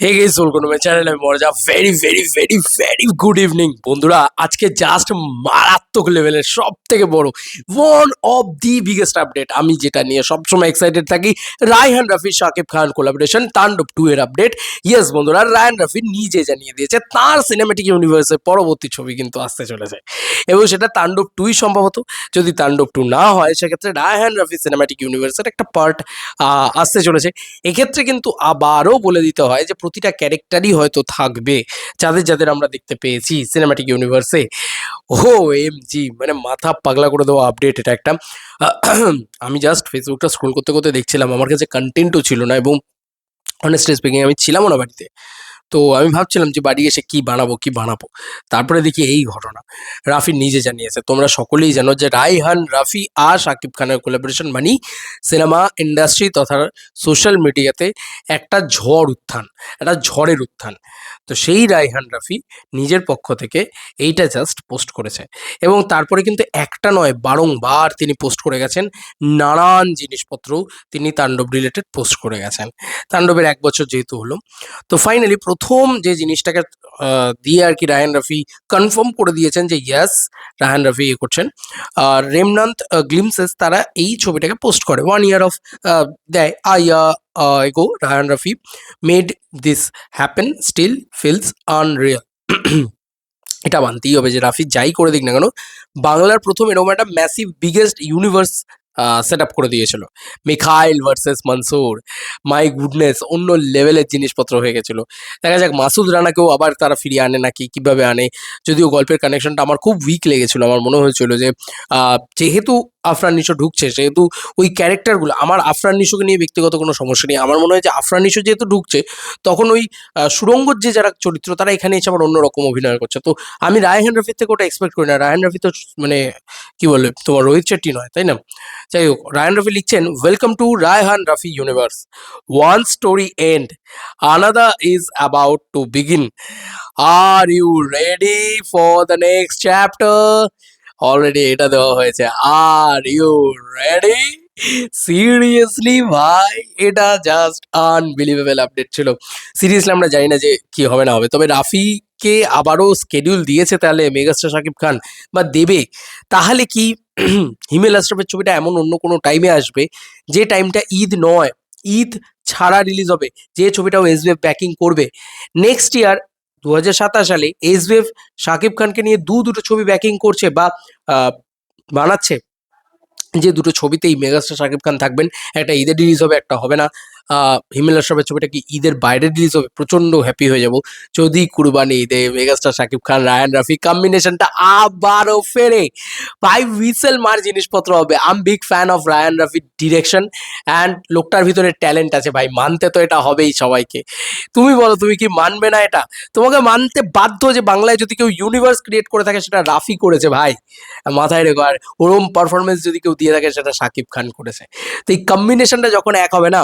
Hey guys welcome to my channel. আমি Mirza. Very very very very good evening বন্ধুরা। আজকে just মারাত্মক লেভেলের সব থেকে বড় one of the biggest update, আমি যেটা নিয়ে সবসময় এক্সাইটেড থাকি, রায়হান রাফি শাকিব খান কোলাবোরেশন তাণ্ডব 2 এর আপডেট। ইয়েস বন্ধুরা, রায়হান রাফি নিজে জানিয়ে দিয়েছে তার সিনেম্যাটিক ইউনিভার্সের পরবর্তী ছবি কিন্তু আসতে চলেছে, এবং সেটা তাণ্ডব 2ই সম্ভবত। যদি তাণ্ডব 2 না হয়, সেক্ষেত্রে রায়হান রাফি সিনেম্যাটিক ইউনিভার্সের একটা পার্ট আসতে চলেছে। এক্ষেত্রে কিন্তু আবারও বলে দিতে হয় যে প্রতিটা ক্যারেক্টারই হয়তো থাকবে যাদের যাদের আমরা দেখতে পেয়েছি সিনেম্যাটিক ইউনিভার্সে। ও এম জি, মানে মাথা পাগলা করে দেওয়া আপডেট এটা একটা। আমি জাস্ট ফেসবুকটা স্ক্রোল করতে করতে দেখছিলাম, আমার কাছে কন্টেন্টও ছিল না, এবং অনেস্টলি স্পিকিং আমি ছিলামও না বাড়িতে। তো আমি ভাবছিলাম যে বাড়ি এসে কি বানাবো কি বানাবো, তারপরে দেখি এই ঘটনা। রাফি নিজে জানিয়েছে, তোমরা সকলেই জানো যে রায়হান রাফি আর শাকিব খানের কোলাবোরেশন মানি সিনেমা ইন্ডাস্ট্রি তথা সোশ্যাল মিডিয়াতে একটা ঝড় উত্থান, একটা ঝড়ের উত্থান। তো সেই রায়হান রাফি নিজের পক্ষ থেকে এইটা জাস্ট পোস্ট করেছে, এবং তারপরে কিন্তু একটা নয় বারংবার তিনি পোস্ট করে গেছেন। নানান জিনিসপত্র তিনি তাণ্ডব রিলেটেড পোস্ট করে গেছেন। তাণ্ডবের 1 বছর যেহেতু হলো, তো ফাইনালি প্রথম যে জিনিসটাকে দিয়ে আর কি রায়হান রাফি কনফার্ম করে দিয়েছেন যে ইয়াস, রায়হান রাফি ইয়ে করছেন। আর রেমনান্থ গ্লিমসেস তারা এই ছবিটাকে পোস্ট করে 1 year অফ দেয় আইয়া এগো। Raihan Rafi made this happen still feels unreal. এটা মানতেই হবে যে রাফি যাই করে দিক না কেন, বাংলার প্রথম এরকম একটা massive biggest universe set up করে দিয়েছিল। Mikhail versus Mansur, my goodness, অন্য লেভেলের জিনিসপত্র হয়ে গেছিলো। দেখা যাক মাসুদ রানাকেও আবার তারা ফিরিয়ে আনে নাকি, কিভাবে আনে। যদিও গল্পের কানেকশনটা আমার খুব উইক লেগেছিলো, আমার মনে হয়েছিল যে যেহেতু আফরান নিশো ঢুকছে, সেহেতু ওই ক্যারেক্টারগুলো, আমার আফরান নিশোকে নিয়ে ব্যক্তিগত কোনো সমস্যা নেই, আমার মনে হয় যে আফরান নিশো যেহেতু ঢুকছে, তখন ওই সুরঙ্গর যে যারা চরিত্র তারা এখানে এসে আবার অন্যরকম অভিনয় করছে। তো আমি রায়হান রফির থেকে ওটা এক্সপেক্ট করি না। রায়হান রফি তো মানে কি বলে তোমার রোহিত শেট্টি নয়, তাই না? যাই হোক, রায়হান রফি লিখছেন, welcome to Raihan Rafi universe. One story end, another is about to begin. Are you ready for the next chapter? Already এটা দেওয়া হয়েছে, আর ইউ রেডি? সিরিয়াসলি ভাই, এটা জাস্ট আনবিলিভেবল আপডেট ছিল। সিরিয়াসলি আমরা জানি না যে কি হবে না হবে, তবে রাফিকে আবারও স্কেডিউল দিয়েছে তাহলে মেগাস্টার শাকিব খান, বা দেবে। তাহলে কি হিমেল আশরাফের ছবিটা এমন অন্য কোনো টাইমে আসবে, যে টাইমটা ঈদ নয়, ঈদ ছাড়া রিলিজ হবে, যে ছবিটাও এসবিএফ ব্যাকিং করবে নেক্সট ইয়ার 2027 সালে। এসবিএফ শাকিব খানকে নিয়ে দুটো ছবি ব্যাকিং করছে বা বানাচ্ছে, যে দুটো ছবিতেই মেগাস্টার শাকিব খান থাকবেন। একটা ঈদের রিলিজ হবে, একটা হবে না। হিমেল আশরাফের ছবিটা কি ঈদের বাইরে রিলিজ হবে, প্রচণ্ড হ্যাপি হয়ে যাব যদি কুরবানি ঈদে মেগাস্টার শাকিব খান রায়হান রাফি কম্বিনেশনটা আবারও ফেরে। ভাই হুইসেল মার জিনিসপত্র হবে। I am big fan of Raihan রাফির ডিরেকশন অ্যান্ড লোকটার ভিতরে ট্যালেন্ট আছে ভাই, মানতে তো এটা হবেই সবাইকে। তুমি বলো, তুমি কি মানবে না এটা? তোমাকে মানতে বাধ্য যে বাংলায় যদি কেউ ইউনিভার্স ক্রিয়েট করে থাকে, সেটা রাফি করেছে ভাই, মাথায় রেখো। আর ওরম পারফরমেন্স যদি কেউ দিয়ে থাকে, সেটা শাকিব খান করেছে। তো এই কম্বিনেশনটা যখন এক হবে না,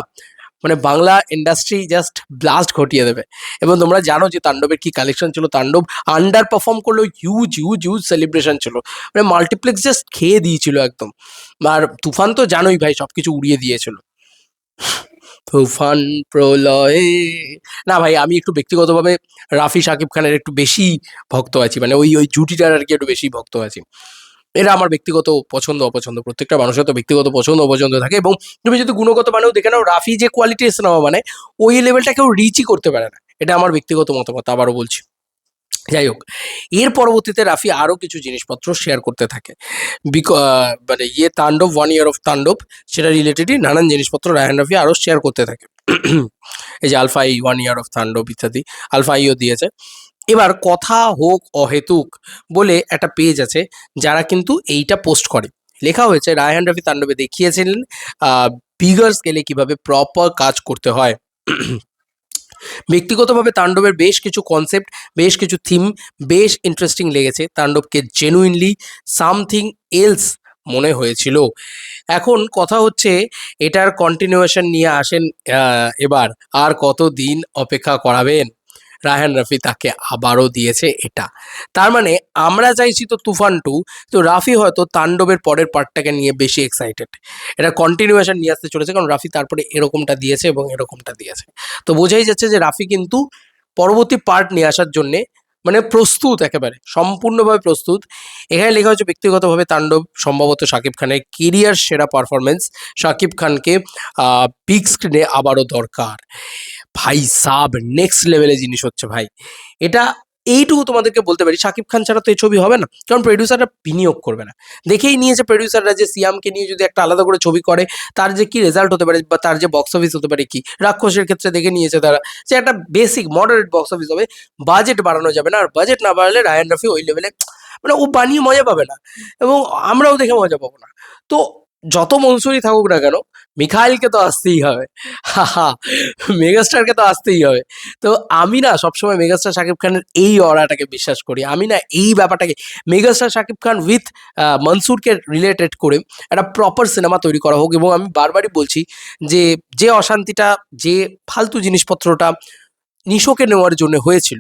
মানে বাংলা ইন্ডাস্ট্রি জাস্ট ব্লাস্ট ঘটিয়ে দেবে। এবং তোমরা জানো যে তাণ্ডবের কি কালেকশন ছিল, তাণ্ডব আন্ডার পারফর্ম করলেও হিউজ হিউজ হিউজ সেলিব্রেশন ছিল, মানে মাল্টিপ্লেক্স জাস্ট খেয়ে দিয়েছিল একদম। আর তুফান তো জানোই ভাই, সব কিছু উড়িয়ে দিয়েছিল। তুফান প্রলয়ে, না ভাই, আমি একটু ব্যক্তিগতভাবে রাফি শাকিব খানের একটু বেশি ভক্ত আছি, মানে ওই ওই জুটিটার আর কি একটু বেশি ভক্ত আছি। এটা আমার ব্যক্তিগত পছন্দ অপছন্দ, প্রত্যেকটা মানুষের তো ব্যক্তিগত পছন্দ অপছন্দ থাকে। এবং তুমি যদি গুণগত মানেও দেখে নাও, রাফি যে কোয়ালিটি সিনেমা মানে, ওই লেভেলটা কেউ রিচই করতে পারে না। এটা আমার ব্যক্তিগত মতামত, আবারও বলছি। যাই হোক, এর পরবর্তীতে রাফি আরও কিছু জিনিসপত্র শেয়ার করতে থাকে। মানে ইয়ে তাণ্ডব 1 year অফ তাণ্ডব, সেটা রিলেটেডই নানান জিনিসপত্র রায়হান রাফি আরও শেয়ার করতে থাকে। এই যে আলফা ই 1 year অফ তাণ্ডব ইত্যাদি, আলফা ইও দিয়েছে। এবার কথা হোক অহেতুক বলে একটা পেজ আছে, যারা কিন্তু এইটা পোস্ট করে। লেখা হয়েছে, রায়হান রাফি তাণ্ডবে দেখিয়েছিলেন বিগার স্কেলে কিভাবে প্রপার কাজ করতে হয়। ব্যক্তিগতভাবে তাণ্ডবের বেশ কিছু কনসেপ্ট, বেশ কিছু থিম বেশ ইন্টারেস্টিং লেগেছে। তাণ্ডবকে জেনুইনলি সামথিং এলস মনে হয়েছিল। এখন কথা হচ্ছে, এটার কন্টিনিউয়েশন নিয়ে আসেন এবার। আর কত দিন অপেক্ষা করাবেন? রায়হান রাফি তাকে আবারও দিয়েছে এটা। তার মানে আমরা চাইছি তো তুফান 2, তো রাফি হয়তো তাণ্ডবের পরের পার্টটাকে নিয়ে বেশি এক্সাইটেড। এটা কন্টিনিউয়েশন নিয়ে আসতে চলেছে, কারণ রাফি তারপরে এরকমটা দিয়েছে এবং এরকমটা দিয়েছে। তো বোঝাই যাচ্ছে যে রাফি কিন্তু পরবর্তী পার্ট নিয়ে আসার জন্যে মানে প্রস্তুত, একেবারে সম্পূর্ণভাবে প্রস্তুত। এখানে লেখা হচ্ছে ব্যক্তিগতভাবে তাণ্ডব সম্ভবত শাকিব খানের কেরিয়ার সেরা পারফরমেন্স, শাকিব খানকে বিগ স্ক্রিনে আবারও দরকার। ভাই সাব নেক্সট লেভেলের জিনিস হচ্ছে ভাই এটা। এইটুকু তোমাদেরকে বলতে পারি, শাকিব খান ছাড়া তো এই ছবি হবে না, কারণ প্রডিউসাররা বিনিয়োগ করবে না। দেখেই নিয়েছে প্রডিউসাররা যে সিয়ামকে নিয়ে যদি একটা আলাদা করে ছবি করে তার যে কি রেজাল্ট হতে পারে বা তার যে বক্স অফিস হতে পারে। কি রাক্ষসের ক্ষেত্রে দেখে নিয়েছে তারা যে একটা বেসিক মডারেট বক্স অফিস হবে, বাজেট বাড়ানো যাবে না, আর বাজেট না বাড়ালে রায়ান রাফি ওই লেভেলে মানে ও বানিয়ে মজা পাবে না এবং আমরাও দেখে মজা পাবো না। তো যত মনসুরই থাকুক না কেন, মিখাইলকে তো আসতেই হবে, হা হা, মেগাস্টারকে তো আসতেই হবে। তো আমি না সবসময় মেগাস্টার শাকিব খানের এই অরাটাকে বিশ্বাস করি। আমি না এই ব্যাপারটাকে, মেগাস্টার শাকিব খান উইথ মনসুরকে রিলেটেড করে একটা প্রপার সিনেমা তৈরি করা হোক। এবং আমি বারবারই বলছি যে যে অশান্তিটা, যে ফালতু জিনিসপত্রটা নিশোকে নেওয়ার জন্য হয়েছিল,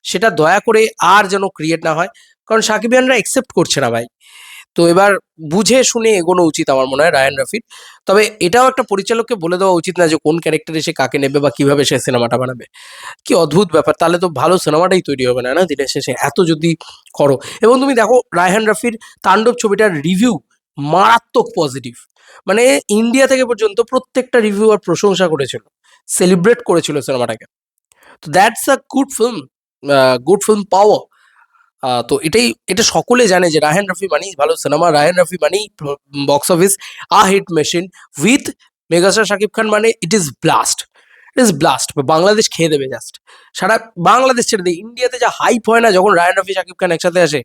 সেটা দয়া করে আর যেন ক্রিয়েট না হয়, কারণ সাকিবিয়ানরা একসেপ্ট করছে না ভাই। তো এবার বুঝে শুনে এগোনো উচিত আমার মনে হয় রায়ান রাফির। তবে এটাও একটা পরিচালককে বলে দেওয়া উচিত না যে কোন ক্যারেক্টারে সে কাকে নেবে বা কিভাবে সে সিনেমাটা বানাবে। কি অদ্ভুত ব্যাপার, তাহলে তো ভালো সিনেমাটাই তৈরি হবে না, না দিনের শেষে এত যদি করো। এবং তুমি দেখো রায়হান রাফির তাণ্ডব ছবিটার রিভিউ মারাত্মক পজিটিভ, মানে ইন্ডিয়া থেকে পর্যন্ত প্রত্যেকটা রিভিউয়ার প্রশংসা করেছিল, সেলিব্রেট করেছিল সিনেমাটাকে। তো দ্যাটস আ গুড ফিল্ম পাওয়ার। তো এটা সকলে জানে যে রায়হান রাফি মানেই ভালো সিনেমা, রায়হান রাফি মানেই box office hit machine with megastar Shakib Khan, মানে ইট ইজ ব্লাস্ট। বাংলাদেশ খেয়ে দেবে জাস্ট, সারা বাংলাদেশ ছেড়ে দেয়। ইন্ডিয়াতে যা হাইপ হয় না যখন রায়হান রাফি শাকিব খান একসাথে আসে,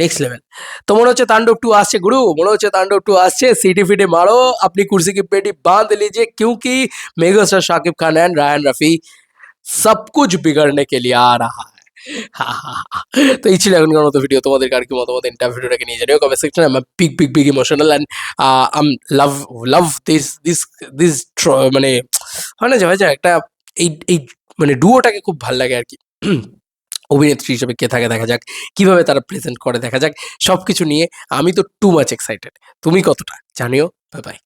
নেক্সট লেভেল। তো মনে হচ্ছে তাণ্ডব 2 আসছে গুরু, মনে হচ্ছে তাণ্ডব 2 আসছে। সিটি ফিটি মারো, আপনি কুर्सी की पेटी बांध लीजिए, क्योंकि मेगास्टार शाकिब खान एंड रायहान रफी सब कुछ बिगड़ने के लिए आ रहा है। তো এই ছিল এখনকার মতো ভিডিও। তোমাদের আর কি মতামত এন্টার ভিডিওটাকে নিয়ে জানিও কমেন্ট সেকশনে। I am big emotional and I love love this মানে হয় না যে ভাই যে একটা এই মানে ডুয়োটাকে খুব ভাল লাগে আর কি। অভিনেত্রী হিসেবে কে থাকে দেখা যাক, কিভাবে তারা প্রেজেন্ট করে দেখা যাক, সবকিছু নিয়ে আমি তো টু মাচ এক্সাইটেড। তুমি কতটা জানিও। Bye bye.